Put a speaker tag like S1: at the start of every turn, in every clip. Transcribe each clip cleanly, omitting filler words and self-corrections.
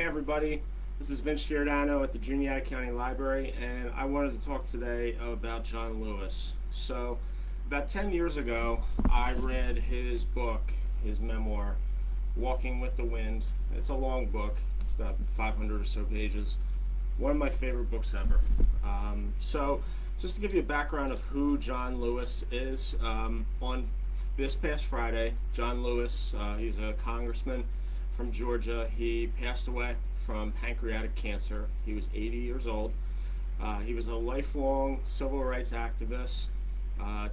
S1: Hey everybody, this is Vince Giordano at the Juniata County Library, and I wanted to talk today about John Lewis. So, about 10 years ago, I read his book, his memoir, Walking with the Wind. It's a long book, it's about 500 or so pages. One of my favorite books ever. Just to give you a background of who John Lewis is, on this past Friday, John Lewis, he's a congressman from Georgia. He passed away from pancreatic cancer. He was 80 years old. He was a lifelong civil rights activist,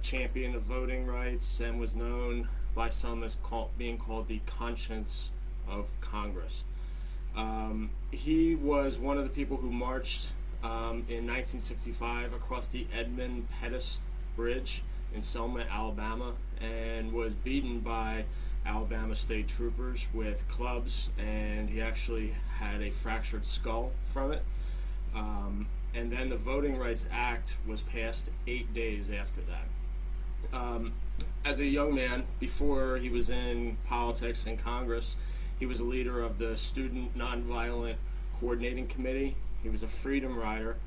S1: champion of voting rights, and was known by some as being called the conscience of Congress. He was one of the people who marched in 1965 across the Edmund Pettus Bridge in Selma, Alabama, and was beaten by Alabama state troopers with clubs, and he actually had a fractured skull from it. And then the Voting Rights Act was passed 8 days after that. As a young man, before he was in politics and Congress, he was a leader of the Student Nonviolent Coordinating Committee. He was a freedom rider,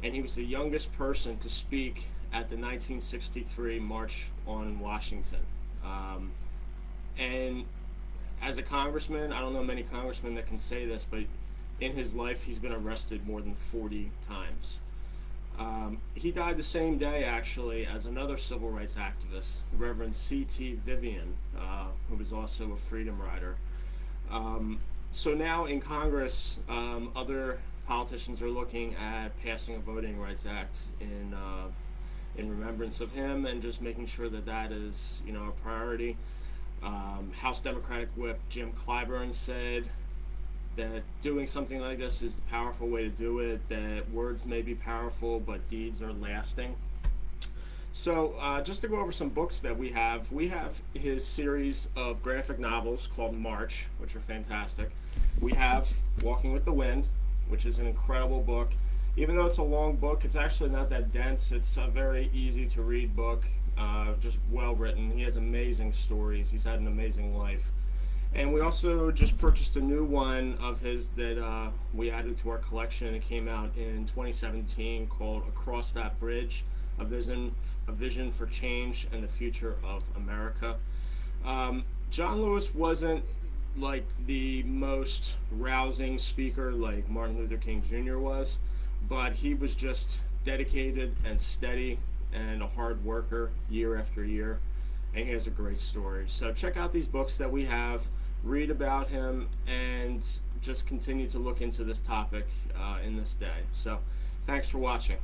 S1: and he was the youngest person to speak at the 1963 March on Washington. And as a congressman, I don't know many congressmen that can say this, but in his life, he's been arrested more than 40 times. He died the same day, actually, as another civil rights activist, Reverend C.T. Vivian, who was also a freedom rider. So now in Congress, other politicians are looking at passing a Voting Rights Act in remembrance of him, and just making sure that that is, a priority. House Democratic Whip Jim Clyburn said that doing something like this is the powerful way to do it, that words may be powerful, but deeds are lasting. So just to go over some books that we have his series of graphic novels called March, which are fantastic. We have Walking with the Wind, which is an incredible book. Even though it's a long book, it's actually not that dense. It's a very easy to read book, just well written. He has amazing stories. He's had an amazing life. And we also just purchased a new one of his that we added to our collection. It came out in 2017, called Across That Bridge, a vision for change and the future of America. John Lewis wasn't like the most rousing speaker like Martin Luther King Jr. was, but he was just dedicated and steady and a hard worker year after year, and he has a great story. So check out these books that we have, read about him, and just continue to look into this topic in this day. So thanks for watching.